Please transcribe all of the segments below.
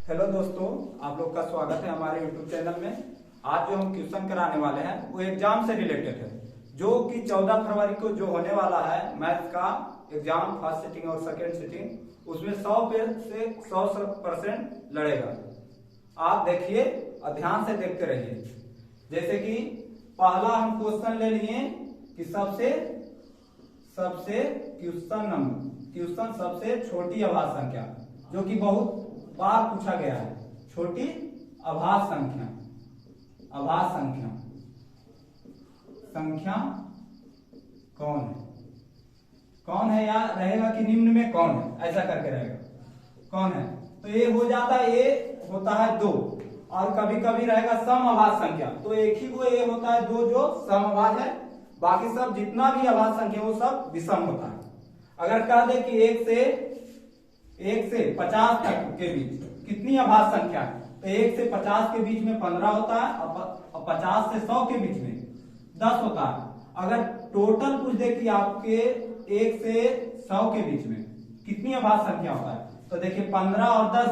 Hello दोस्तों, आप लोग का स्वागत है हमारे YouTube चैनल में। आज जो हम क्वेश्चन कराने वाले हैं वो एग्जाम से रिलेटेड है, जो कि 14 फरवरी को जो होने वाला है मैथ्स का एग्जाम, फर्स्ट सिटिंग और सेकेंड सिटिंग, उसमें 100% लड़ेगा। आप देखिए और ध्यान से देखते रहिए। जैसे कि पहला हम क्वेश्चन ले लिए कि सबसे क्वेश्चन सबसे छोटी अभाज्य संख्या, जो कि बहुत बार पूछा गया है। छोटी अभाज्य संख्या कौन है या रहेगा कि निम्न में कौन है, ऐसा करके रहेगा। कौन है तो ये हो जाता है, ये होता है 2, और कभी कभी रहेगा समअभाज्य संख्या, तो एक ही को ये होता है 2 जो समअभाज्य है। बाकी सब जितना भी अभाज्य संख्या वो सब विषम होता है। अगर कह दे कि 1 से 50 तक के बीच कितनी अभाज्य संख्या है, तो 1 से 50 के बीच में 15 होता है, और 50 से 100 के बीच में 10 होता है। अगर टोटल पूछ दे कि आपके 1 से 100 के बीच में कितनी अभाज्य संख्या होता है, तो देखिए 15 और 10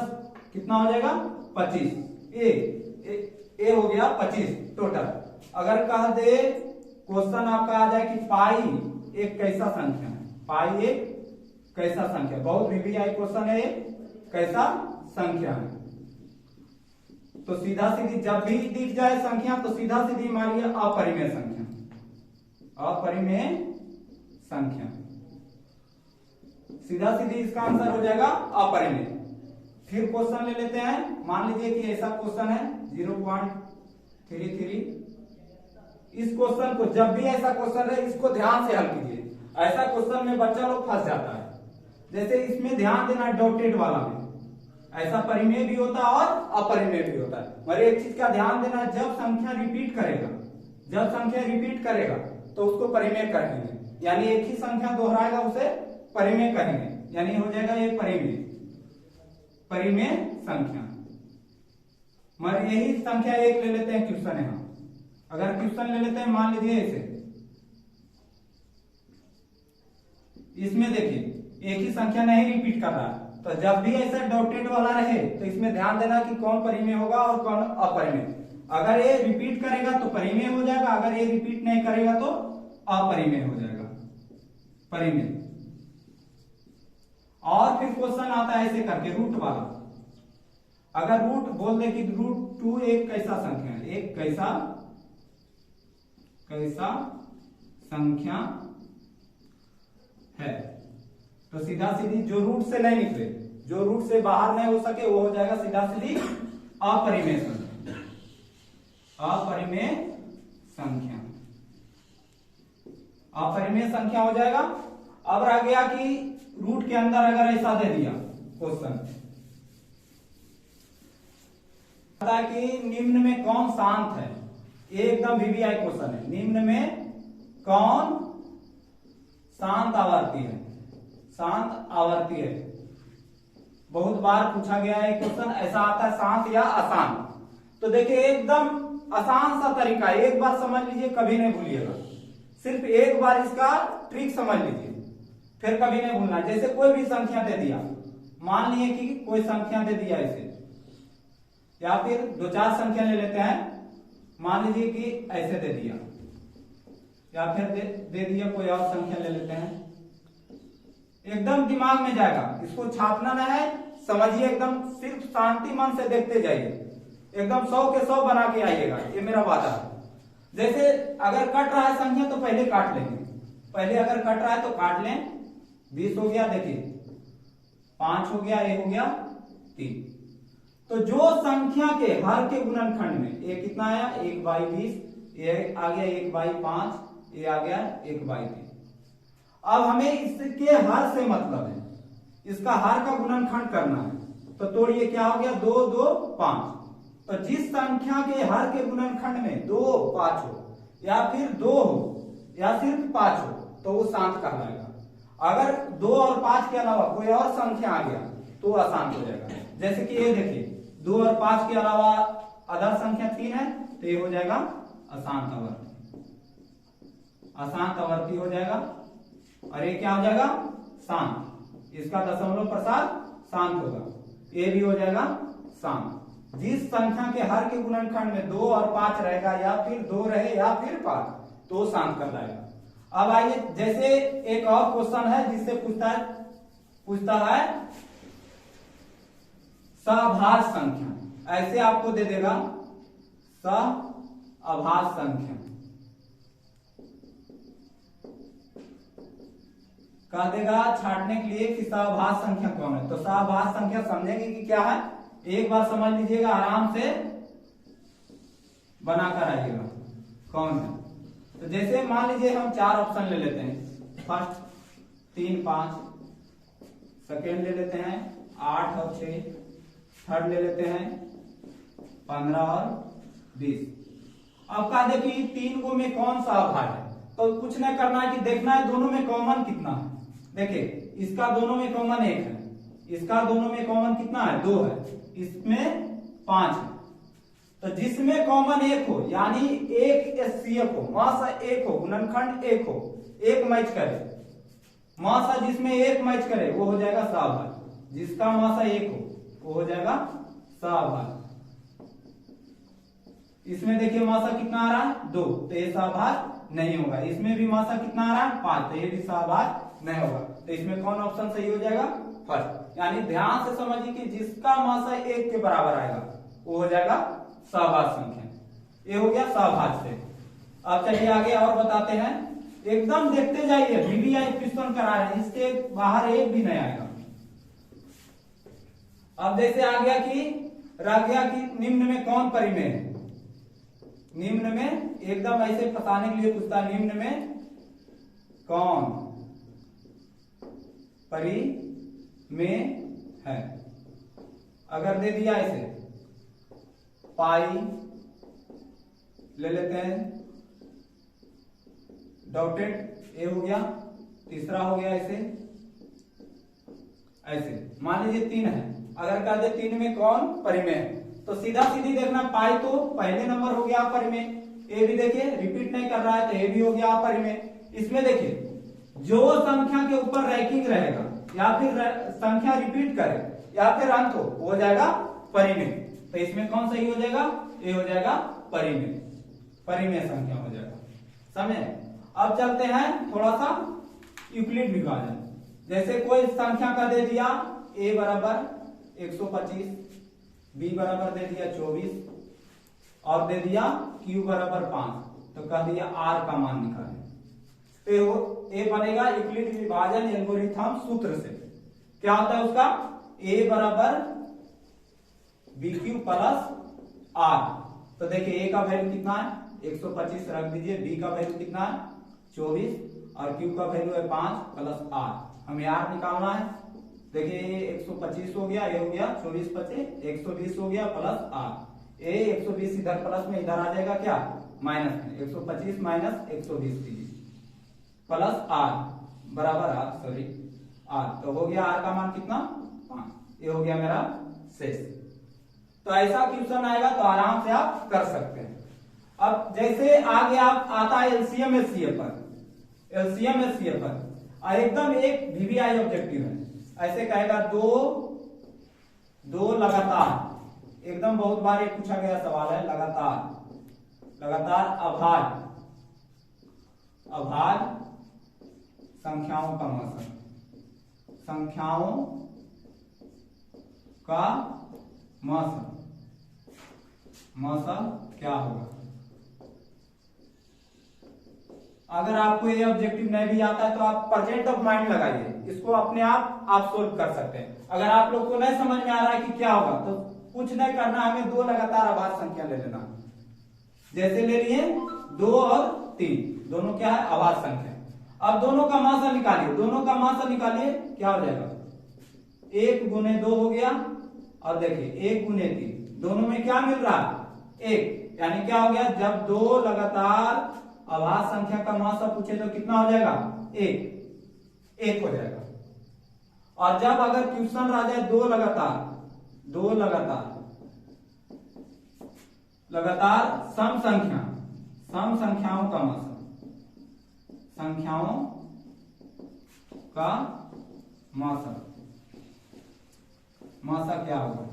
कितना हो जाएगा 25। ए हो गया 25 टोटल। अगर कह दे क्वेश्चन आपका आ जाए कि पाई एक कैसा संख्या है, पाई एक कैसा संख्या, बहुत वीवीआई क्वेश्चन है, कैसा संख्या है। तो सीधा सीधी जब भी दिख जाए संख्या तो सीधा सीधी मानिए अपरिमेय संख्या, सीधा सीधी इसका आंसर हो जाएगा अपरिमेय। फिर क्वेश्चन ले लेते हैं। मान लीजिए कि ऐसा क्वेश्चन है 0.33। इस क्वेश्चन को जब भी ऐसा क्वेश्चन है इसको ध्यान से हल कीजिए। ऐसा क्वेश्चन में बच्चा लोग फंस जाता है। जैसे इसमें ध्यान देना डॉटेड वाला में ऐसा परिमेय भी होता है और अपरिमेय भी होता है। मगर एक चीज का ध्यान देना, जब संख्या रिपीट करेगा तो उसको परिमेय कहेंगे, यानी एक ही संख्या दोहराएगा उसे परिमेय कहेंगे, यानी हो जाएगा ये परिमेय संख्या। मगर यही संख्या एक ले लेते हैं क्वेश्चन है। अगर क्वेश्चन ले लेते हैं, मान लीजिए इसे, इसमें देखिए एक ही संख्या नहीं रिपीट कर रहा है, तो जब भी ऐसा डॉटेड वाला रहे तो इसमें ध्यान देना कि कौन परिमेय होगा और कौन अपरिमेय। अगर ये रिपीट करेगा तो परिमेय हो जाएगा, अगर ये रिपीट नहीं करेगा तो अपरिमेय हो जाएगा, परिमेय। और फिर क्वेश्चन आता है ऐसे करके रूट वाला। अगर रूट बोल दे कि √2 एक कैसा संख्या है, एक कैसा संख्या है, तो सीधा सीधी जो रूट से नहीं निकले, जो रूट से बाहर नहीं हो सके, वो हो जाएगा सीधा सीधी अपरिमेय संख्या हो जाएगा। अब रह गया कि रूट के अंदर अगर ऐसा दे दिया क्वेश्चन कि निम्न में कौन शांत है, ये एकदम वीवीआई क्वेश्चन है। निम्न में कौन शांत आवर्ती है, बहुत बार पूछा गया है क्वेश्चन। ऐसा आता है शांत या अशांत। तो देखिए एकदम आसान सा तरीका है, एक बार समझ लीजिए, कभी नहीं भूलिएगा। सिर्फ एक बार इसका ट्रिक समझ लीजिए, फिर कभी नहीं भूलना। जैसे कोई भी संख्या दे दिया, मान लिए कि कोई संख्या दे दिया इसे, या फिर 2-4 संख्या ले लेते हैं। मान लीजिए कि ऐसे दे दिया, या फिर दे दिया कोई और संख्या ले लेते हैं। एकदम दिमाग में जाएगा, इसको छापना ना है, समझिए एकदम, सिर्फ शांति मन से देखते जाइए, एकदम 100 के 100 बना के आइएगा, ये मेरा वादा है। जैसे अगर कट रहा है संख्या तो पहले काट लेंगे, पहले अगर कट रहा है तो काट लें। 20 हो गया, देखिए 5 हो गया, ये हो गया 3। तो जो संख्या के हर के गुणनखंड में ये कितना आया, 1/20, ये आ गया 1/5, ये आ गया 1/3। अब हमें इसके हर से मतलब है, इसका हर का गुणनखंड करना है। तो तोड़िए, क्या हो गया 2, 2, 5। तो जिस संख्या के हर के गुणनखंड में 2, 5 हो, या फिर 2 हो, या सिर्फ 5 हो, तो वो शांत कहलाएगा। अगर 2 और 5 के अलावा कोई और संख्या आ गया तो अशांत हो जाएगा। जैसे कि ये देखिए 2 और 5 के अलावा अदर संख्या 3 है, तो ये हो जाएगा अशांत आवर्ती हो जाएगा। और ये क्या हो जाएगा, शांत। इसका दशमलव प्रसार शांत होगा, ये भी हो जाएगा शांत। जिस संख्या के हर के गुणनखंड में 2 और 5 रहेगा, या फिर 2 रहे या फिर 5, तो शांत कहलाएगा। अब आइए, जैसे एक और क्वेश्चन है जिससे पूछता है सभाज्य संख्या। ऐसे आपको दे देगा सभाज्य संख्या, कह देगा छाटने के लिए कि सभाज्य संख्या कौन है। तो सभाज्य संख्या समझेंगे कि क्या है, एक बार समझ लीजिएगा, आराम से बनाकर आइएगा कौन है। तो जैसे मान लीजिए हम 4 ऑप्शन ले लेते हैं, फर्स्ट 3 5, सेकेंड ले लेते हैं 8 और 6, थर्ड ले लेते हैं 15 और 20। अब कहा दे कि 3 गो में कौन सा अभाज्य है, तो कुछ नहीं करना है कि देखना है दोनों में कॉमन कितना है। देखिए, इसका दोनों में कॉमन 1 है, इसका दोनों में कॉमन कितना है 2 है, इसमें 5 है। तो जिसमें कॉमन 1 हो, यानी एक एचसीएफ हो, मासा 1 हो, गुणनखंड 1 हो, एक मैच करे, मासा जिसमें 1 मैच करे वो हो जाएगा सभाज्य। जिसका मासा 1 हो वो हो जाएगा सभाज्य। इसमें देखिए मासा कितना आ रहा है 2, तो ये सभाज्य नहीं होगा। इसमें भी मासा कितना आ रहा है 5, तो ये भी सभाज्य नहीं होगा। तो इसमें कौन ऑप्शन सही हो जाएगा, फर्स्ट। यानी ध्यान से समझिए कि जिसका मासा 1 के बराबर आएगा वो हो जाएगा सभाज्य संख्या। ये हो गया सभाज्य से। अब चलिए आगे और बताते हैं, एकदम देखते जाइए, VVI क्वेश्चन करा रहे हैं, इसके बाहर एक भी नहीं आएगा। अब जैसे आ गया कि रह गया कि निम्न में कौन परिमेय है। निम्न में एकदम ऐसे फंसाने के लिए पूछता है, निम्न में कौन परिमेय है। अगर दे दिया ऐसे पाई ले लेते हैं, डॉटेड ए हो गया, तीसरा हो गया ऐसे मान लीजिए 3 है। अगर कह दे 3 में कौन परिमेय है, तो सीधा सीधी देखना, पाई तो पहले नंबर हो गया परिमेय, ए भी देखिए रिपीट नहीं कर रहा है तो ए भी हो गया परिमेय। इसमें देखिए जो संख्या के ऊपर रैंकिंग रहेगा, या फिर संख्या रिपीट करे, या फिर अंक हो जाएगा परिमेय। तो इसमें कौन सही हो जाएगा, ए हो जाएगा परिमेय संख्या हो जाएगा। समझे। अब चलते हैं थोड़ा सा यूक्लिड विभाजन। जैसे कोई संख्या का दे दिया a बराबर 125, b बराबर दे दिया 24 और दे दिया q बराबर 5, तो कह दिया r का मान निकालें। तो ए बनेगा यूक्लिड विभाजन एल्गोरिथम सूत्र से। क्या होता है उसका, a बराबर bq प्लस r। तो देखिए a का वैल्यू कितना है 125 रख दीजिए, b का वैल्यू कितना है 24 और q का वैल्यू है 5 प्लस r। हमें r निकालना है। देखिए ये 125 हो गया, ये हो गया 24 25 120 हो गया प्लस r। ये 120 इधर प्लस में इधर आ जाएगा क्या माइनस में, 125 माइनस 120 कीजिए प्लस r बराबर r। तो हो गया r का मान कितना 5। ये हो गया मेरा शेष। तो ऐसा क्वेश्चन आएगा तो आराम से आप कर सकते हैं। अब जैसे आगे आप आता है एलसीएम एचसीएफ पर, एकदम एक VVI ऑब्जेक्टिव है। ऐसे कहेगा दो लगातार, एकदम बहुत बार ये पूछा गया सवाल है, लगातार अभाज्य संख्याओं का मौसा क्या होगा। अगर आपको ये ऑब्जेक्टिव नहीं भी आता है तो आप प्रेजेंट ऑफ माइंड लगाइए, इसको अपने आप सोल्व कर सकते हैं। अगर आप लोग को नहीं समझ में आ रहा है कि क्या होगा तो कुछ नहीं करना, हमें 2 लगातार अभाज्य संख्या ले लेना। जैसे ले लिए 2 और 3, दोनों क्या है अभाज्य संख्या। अब दोनों का मासा निकालिए, क्या हो जाएगा 1 गुने 2 हो गया, और देखिए 1 गुने 3, दोनों में क्या मिल रहा है 1, यानी क्या हो गया जब 2 लगातार अभाज्य संख्या का मासा पूछे तो कितना हो जाएगा 1 हो जाएगा। और जब अगर क्वेश्चन रह जाए 2 लगातार सम संख्याओं का मासा क्या होगा,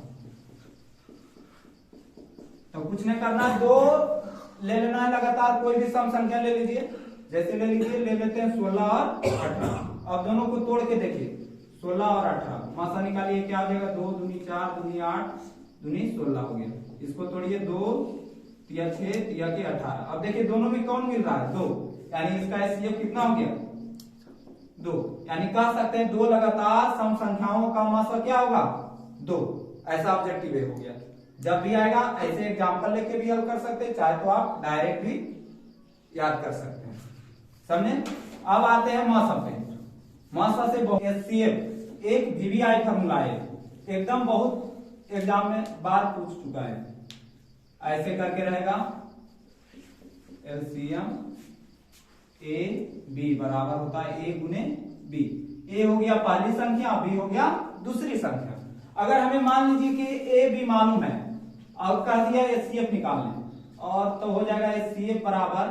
कुछ नहीं करना, दो ले लेना है लगातार, कोई भी सम संख्या ले लीजिए, जैसे ले लेते हैं 16 और 18। अब दोनों को तोड़ के देखिए 16 और 18, मासा निकालिए, क्या हो जाएगा 2 दूनी 4 दूनी 8 दूनी 16 हो गया। इसको तोड़िए 2 तिया 6 तिया के 18। अब देखिए दोनों में कौन मिल रहा है 2, यानी इसका एचसीएफ कितना हो गया 2, यानी कह सकते हैं दो लगातार सम संख्याओं का मासा क्या होगा 2। ऐसा ऑब्जेक्टिव हो गया। जब भी आएगा ऐसे एग्जांपल लेके भी हल कर सकते हैं, चाहे तो आप डायरेक्ट भी याद कर सकते हैं, समझे। अब आते हैं मासा पे। मासा से एचसीएफ एक वीवीआई फार्मूला है, एकदम बहुत एग्जाम में बार पूछ चुका है। ऐसे करके रहेगा एलसीएम ए बी बराबर होता है ए गुने बी। ए हो गया पहली संख्या, बी हो गया दूसरी संख्या। अगर हमें मान लीजिए कि ए बी मालूम है और कह दिया एचसीएफ निकालने, और तो हो जाएगा एचसीएफ बराबर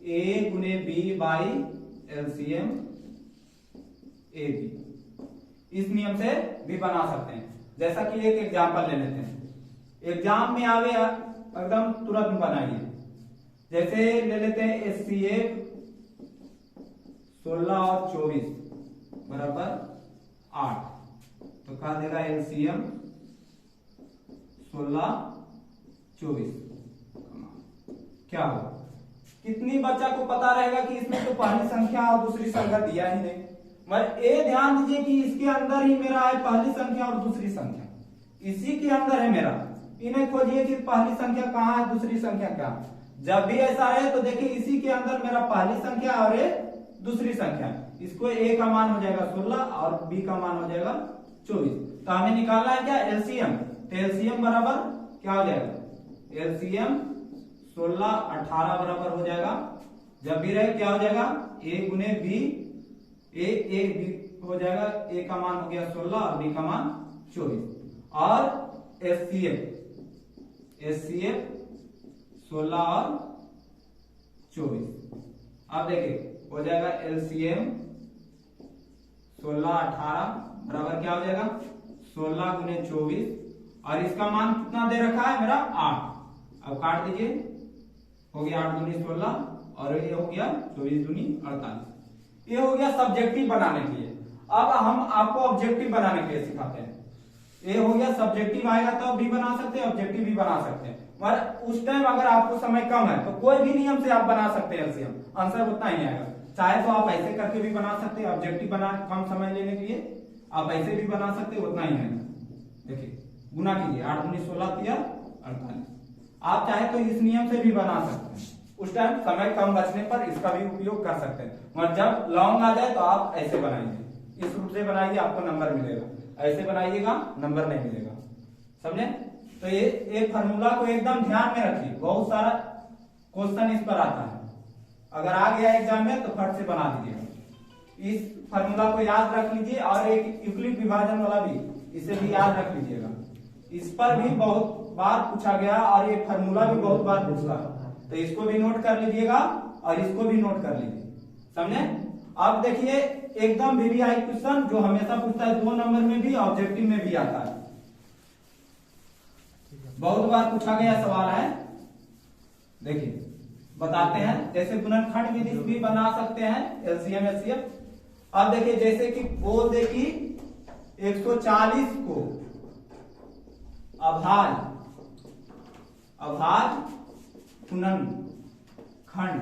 ए गुने B by LCM A B. इस नियम से भी बना सकते हैं। जैसा कि एक एग्जांपल ले लेते हैं, एग्जाम में आवे एकदम तुरंत बनाइए। जैसे ले लेते हैं एचसीएफ 16 और 24 बराबर 8, तो कहा देगा एलसीएम 16 24 क्या होगा। कितनी बच्चा को पता रहेगा कि इसमें तो पहली संख्या और दूसरी संख्या दिया ही नहीं, मगर ये ध्यान दीजिए कि इसके अंदर ही मेरा है पहली संख्या और दूसरी संख्या, इसी के अंदर है मेरा। इन्हें खोजिए कि पहली संख्या कहाँ है दूसरी संख्या कहाँ है। जब भी ऐसा है तो देखिए इसी के अंदर मेरा पहली संख्या और ये दूसरी संख्या, इसको ए का मान हो जाएगा 16 और बी का मान हो जाएगा 24। तो हमें निकालना है क्या एलसीएम, तो एलसीएम बराबर क्या हो जाएगा एलसीएम 16 18 बराबर हो जाएगा। जब भी रहे क्या हो जाएगा ए गुने बी, ए बी हो जाएगा, ए का मान हो गया 16 और बी का मान 24। और एचसीएफ 16 और 24। अब देखिए हो जाएगा एलसीएम 16 18 बराबर क्या हो जाएगा 16 गुने 24, और इसका मान कितना दे रखा है मेरा 8। अब काट दीजिए, हो गया 8 दूनी 16 और ये हो गया 24 दूनी 48। ये हो गया सब्जेक्टिव बनाने के लिए। अब हम आपको ऑब्जेक्टिव बनाने के लिए सिखाते हैं। ये हो गया सब्जेक्टिव आएगा तो भी बना सकते हैं, ऑब्जेक्टिव भी बना सकते हैं, मगर उस टाइम अगर आपको समय कम है तो कोई भी नियम से आप बना सकते हैं एलसीएम, आंसर उतना ही आएगा। चाहे तो आप ऐसे करके भी बना सकते हैं, ऑब्जेक्टिव बना कम समय लेने के लिए आप ऐसे भी बना सकते हैं, उतना ही आएगा। देखिए गुना कीजिए 8 दूनी 16 तिया 48। आप चाहे तो इस नियम से भी बना सकते हैं, उस टाइम समय कम बचने पर इसका भी उपयोग कर सकते हैं, मगर जब लॉन्ग आ जाए तो आप ऐसे बनाइए, इस रूप से बनाइए, आपको नंबर मिलेगा। ऐसे बनाइएगा नंबर नहीं मिलेगा, समझे। तो ये एक फार्मूला को एकदम ध्यान में रखिए, बहुत सारा क्वेश्चन इस पर आता है। अगर आ गया एग्जाम में तो फट से बना दीजिएगा। इस फार्मूला को याद रख लीजिए, और एक यूक्लिड विभाजन वाला भी इसे भी याद रख लीजिएगा। इस पर भी बहुत बार पूछा गया और ये फार्मूला भी बहुत बार पूछा, तो इसको भी नोट कर लीजिएगा और इसको भी नोट कर लीजिए, समझे। अब देखिए एकदम वीवीआई क्वेश्चन जो हमेशा पूछता है, 2 नंबर में भी ऑब्जेक्टिव में भी आता है, बहुत बार पूछा गया सवाल है। देखिए बताते हैं, जैसे गुणनखंड विधि भी बना सकते हैं एलसीएम एचसीएफ। अब देखिए जैसे कि बोल दे कि 140 को अभाज्य गुणनखंड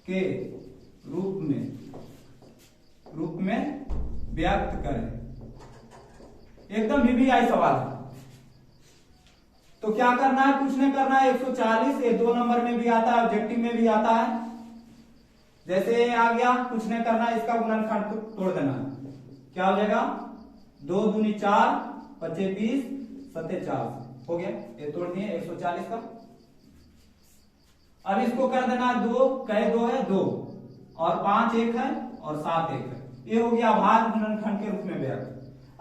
के रूप में व्यक्त करें। एकदम वीवीआई सवाल है, तो क्या करना है, कुछ नहीं करना है। 140 ये 2 नंबर में भी आता है, ऑब्जेक्टिव में भी आता है। जैसे आ गया, कुछ नहीं करना है, इसका गुणनखंड तोड़ देना है। क्या हो जाएगा 2 दूनी 4 25 20 7 4 हो गया, ये तोड़ दिए 140 का। अब इसको कर देना है 2 कहे 2 है 2 और 5 1 है और 7 1 है। ये हो गया अभाज्य गुणनखंड के रूप में व्यक्त।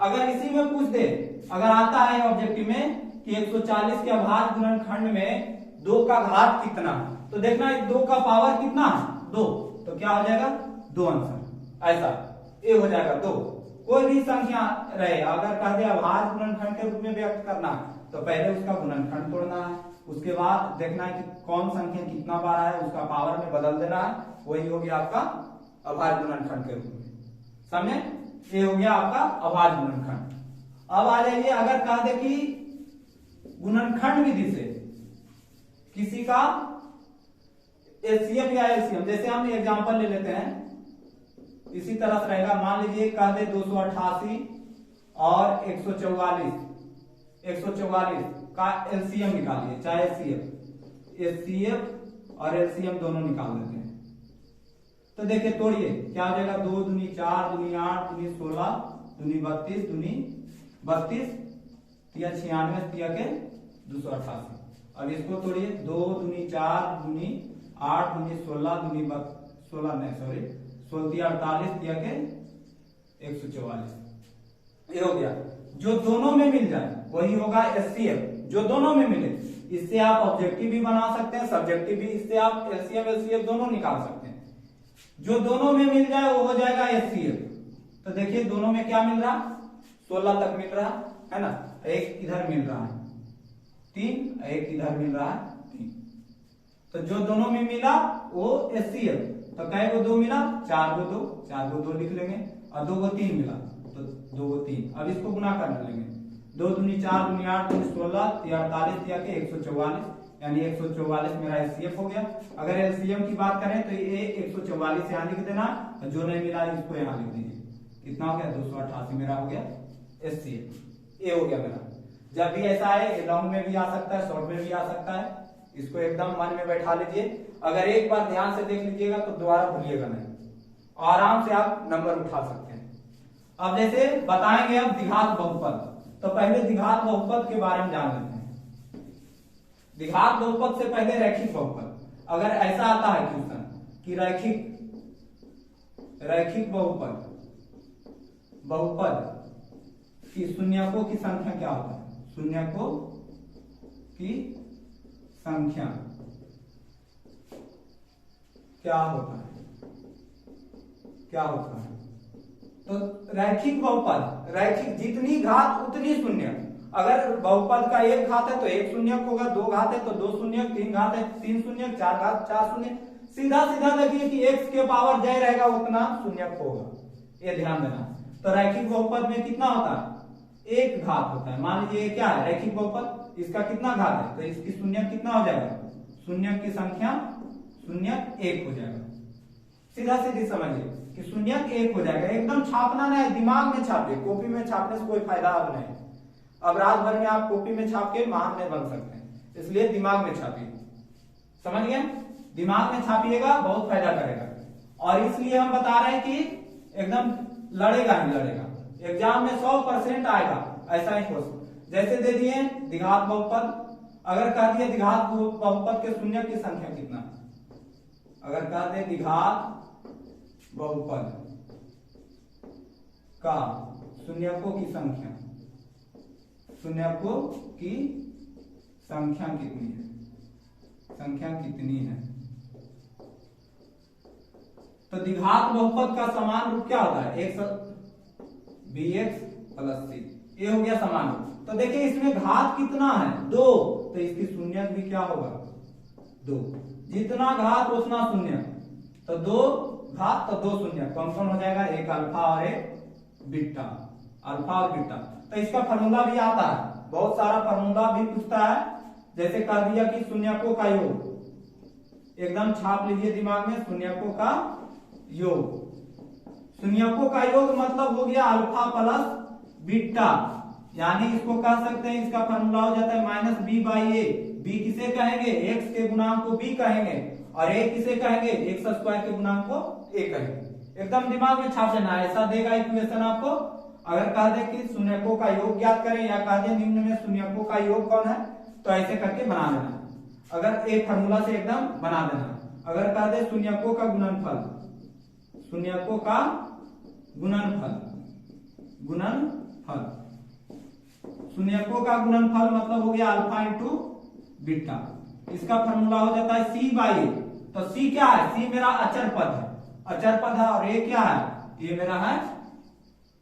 अगर इसी में पूछ दे, अगर आता है ऑब्जेक्टिव में कि 140 के अभाज्य गुणनखंड में 2 का घात कितना है, तो देखना 2 का पावर कितना है 2, तो क्या हो जाएगा 2 आंसर। ऐसा ये हो जाएगा 2। कोई भी संख्या रहे, अगर कह दे अभाज्य गुणनखंड के रूप में व्यक्त करना तो पहले उसका गुणनखंड तोड़ना है, उसके बाद देखना है कि कौन संख्या कितना बार है, उसका पावर में बदल देना है, वही हो गया आपका अभाज्य गुणनखंड के रूप में। समझे? ये हो गया आपका अभाज्य गुणनखंड। अब आ जाइए, अगर कह दे कि गुणनखंड विधि से किसी का एचसीएफ या एलसीएम, जैसे हम एग्जांपल ले लेते हैं, इसी तरह से रहेगा। मान लीजिए कह दे 288 और 144 का एलसीएम निकालिए, चाहे एचसीएफ और एलसीएम दोनों निकाल देते हैं। तो देखिए तोड़िए, क्या हो जाएगा, 2 दूनी 4 दूनी 8 दूनी 16 दूनी 32 दूनी 32 तिया 96 तिया के 288। अब इसको तोड़िए, 2 दूनी 4 दूनी 8 दूनी 16 दूनी 16 नहीं सॉरी 16 तिया 48 तिया के 144। ये हो गया। जो दोनों में मिल जाए वही होगा एचसीएफ, जो दोनों में मिले। इससे आप ऑब्जेक्टिव भी बना सकते हैं, सब्जेक्टिव भी, इससे आप एलसीएम एलसीएफ दोनों निकाल सकते हैं। जो दोनों में मिल जाए वो हो जाएगा एचसीएफ। तो देखिए दोनों में क्या मिल रहा, 16 तक मिल रहा है ना, एक इधर मिल रहा है 3, एक इधर मिल रहा है 3। तो जो दोनों में मिला वो एचसीएफ। तो कै को 2 मिला, 4 को 2 लिख लेंगे, और 2 को 3 मिला तो 2 को 3। अब इसको गुना कर लेंगे, 2 दूनी 4 दूनी 8 दूनी 16 तिया 48 तिया के 144, यानी 144 मेरा एचसीएफ हो गया। अगर एलसीएम की बात करें तो ये 144 यहाँ लिख देना, और जो नहीं मिला इसको यहाँ लिख दीजिए। कितना हो गया, 288 मेरा हो गया एचसीएफ। ये हो गया मेरा। जब भी ऐसा है, लॉन्ग में भी आ सकता है, शॉर्ट में भी आ सकता है, इसको एकदम मन में बैठा लीजिए। अगर एक बार ध्यान से देख लीजिएगा तो दोबारा भूलिएगा नहीं, आराम से आप नंबर उठा सकते हैं। अब जैसे बताएंगे अब द्विघात बहुपद, तो पहले द्विघात बहुपद के बारे में जान लेते हैं। द्विघात बहुपद से पहले रैखिक बहुपद। अगर ऐसा आता है क्वेश्चन कि रैखिक बहुपद की शून्यकों की संख्या क्या होता है, शून्यकों की संख्या क्या होता है, तो रैखिक बहुपद, रैखिक जितनी घात उतनी शून्य। अगर बहुपद का एक घात है तो एक शून्यक होगा, 2 घात है तो 2 शून्यक, 3 घात है 3 शून्यक, 4 घात 4 शून्य। सीधा देखिए कि x के पावर जय रहेगा उतना शून्यक होगा, ये ध्यान देना। तो रैखिक बहुपद में कितना होता है, एक घात होता है। मान लीजिए क्या है रैखिक बहुपद, इसका कितना घात है, तो इसकी शून्यक कितना हो जाएगा, शून्यक की संख्या शून्यक 1 हो जाएगा। सीधा सीधी समझिए कि शून्यक 1 हो जाएगा। एकदम छापना नहीं, दिमाग में छापिए, कॉपी में छापने से कोई फायदा अब नहीं। अब रात भर में आप कॉपी में छाप के महान नहीं बन सकते हैं, इसलिए दिमाग में छापिए। समझ गए, दिमाग में छापिएगा, बहुत फायदा करेगा। और इसलिए हम बता रहे हैं कि एकदम लड़ेगा ही लड़ेगा, एग्जाम में 100% आएगा ऐसा ही क्वेश्चन। जैसे दे दिए द्विघात बहुपद, अगर कह दिए द्विघात बहुपद के शून्यक की संख्या कितना, अगर कह दे द्विघात बहुपद का शून्यकों की संख्या, शून्यकों की संख्या कितनी है, तो द्विघात बहुपद का समान रूप क्या होता है, bx प्लस c। ये हो गया समान रूप। तो देखिए इसमें घात कितना है, 2, तो इसकी शून्यक भी क्या होगा, 2। जितना घात उतना शून्य, तो 2 घात तो 2 शून्य, कौन कौन हो जाएगा, एक अल्फा और एक बीटा, अल्फा और बीटा। तो इसका फार्मूला भी आता है, बहुत सारा फार्मूला भी पूछता है। जैसे कह दिया कि शून्यकों का योग, एकदम छाप लीजिए दिमाग में, शून्यकों का योग। शून्यकों का योग मतलब हो गया अल्फा प्लस बीटा, यानी इसको कह सकते हैं, इसका फार्मूला हो जाता है -b/a। b किसे कहेंगे, x के गुणांक को b कहेंगे, और a किसे कहेंगे, x² के गुणांक को a कहेंगे। एकदम दिमाग में छाप लेना, ऐसा देगा इक्वेशन आपको। अगर कह दे कि शून्यकों का योग ज्ञात करें, या कह दे निम्न में शून्यकों का योग कौन है, तो ऐसे करके बना देना। अगर एक फार्मूला से एकदम बना देना। अगर कह दे शून्यकों का गुणनफल, शून्यकों का गुणनफल, शून्यकों का गुणनफल मतलब हो गया अल्फा इंटू बीटा। इसका फार्मूला हो जाता है c/a। तो c क्या है, c मेरा अचर पद है, और a क्या है, ये मेरा है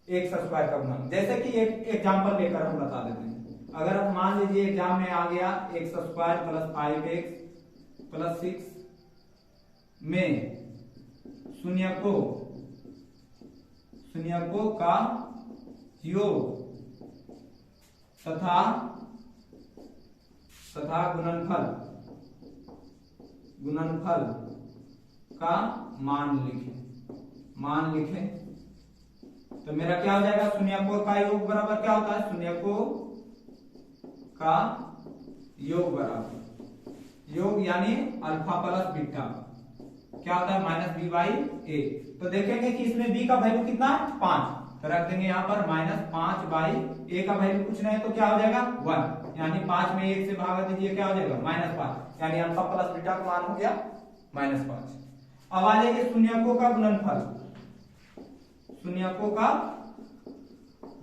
एक्स स्क्वायर का गुणन। जैसे कि एक एग्जाम्पल लेकर हम बता देते हैं। अगर आप मान लीजिए एग्जाम में आ गया x square plus 5x plus 6 में शून्यकों का योग तथा गुणनफल का मान लिखे तो मेरा क्या हो जाएगा, शून्यकों का योग बराबर क्या होता है, शून्यकों का योग बराबर योग यानी अल्फा प्लस बीटा क्या होता है माइनस बी बाई ए। तो देखेंगे कि इसमें बी का वैल्यू कितना है 5, तो रख देंगे यहाँ पर -5 बाई ए का वैल्यू कुछ नहीं तो क्या हो जाएगा 1, यानी 5 में 1 से भागा दीजिए क्या हो जाएगा -5, यानी अल्फा प्लस बीटा का मान हो गया -5। अब आ जाएंगे शून्यकों का गुणनफल, शून्यकों का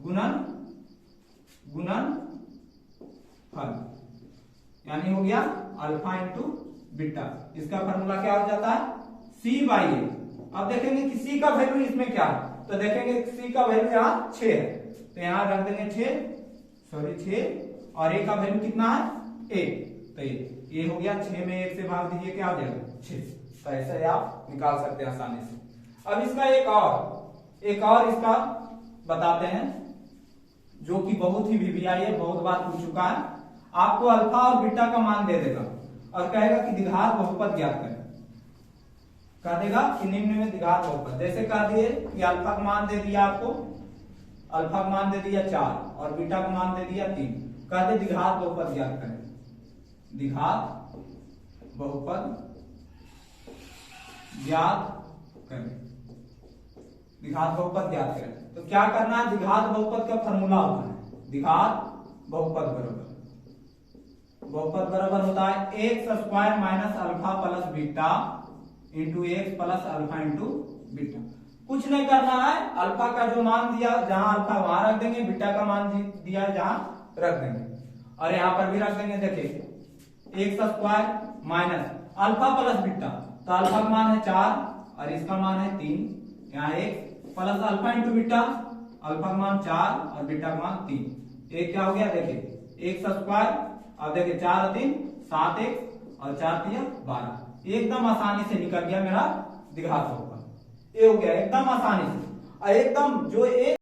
गुणनफल यानी हो गया अल्फा इंटू बीटा। इसका फॉर्मूला क्या हो जाता है c बाई ए। अब देखेंगे कि c का वैल्यू इसमें क्या है, तो देखेंगे c का वैल्यू यहाँ 6 है, तो यहाँ रख देंगे 6 और a का वैल्यू कितना है 1, तो ये हो गया 6 में 1 से भाग दीजिए क्या हो जाएगा 6। तो ऐसे आप निकाल सकते हैं आसानी से। अब इसका एक और इसका बताते हैं जो कि बहुत ही वीवीआई है, बहुत बार पूछ चुका है। आपको अल्फा और बीटा का मान दे देगा और कहेगा कि द्विघात बहुपद ज्ञात करें, कह देगा कि निम्न में द्विघात बहुपद, जैसे कह दिए कि अल्फा का मान दे दिया आपको, अल्फा का मान दे दिया 4 और बीटा का मान दे दिया 3, कहते द्विघात बहुपद ज्ञात करें, द्विघात बहुपद ज्ञात करें, द्विघात बहुपद ज्ञात करें। तो क्या करना है, द्विघात बहुपद का फॉर्मूला होता है द्विघात बहुपद बराबर होता है x square minus alpha plus beta into x plus alpha into beta. कुछ नहीं करना है, अल्फा का जो मान दिया जहां अल्फा वहां रख देंगे, बीटा का मान दिया जहां रख देंगे, और यहाँ पर भी रख देंगे। देखिए x square minus alpha plus beta, तो अल्फा का मान है 4 और इसका मान है 3, यहाँ x plus alpha into beta, alpha का मान 4 और बीटा का मान 3, एक क्या हो गया देखिए एक्स स्क्वायर, अब देखिए 4 और 3 7x और 4 3 12, एकदम आसानी से निकल गया मेरा द्विघात बहुपद, ये हो गया एकदम आसानी से। एकदम जो एक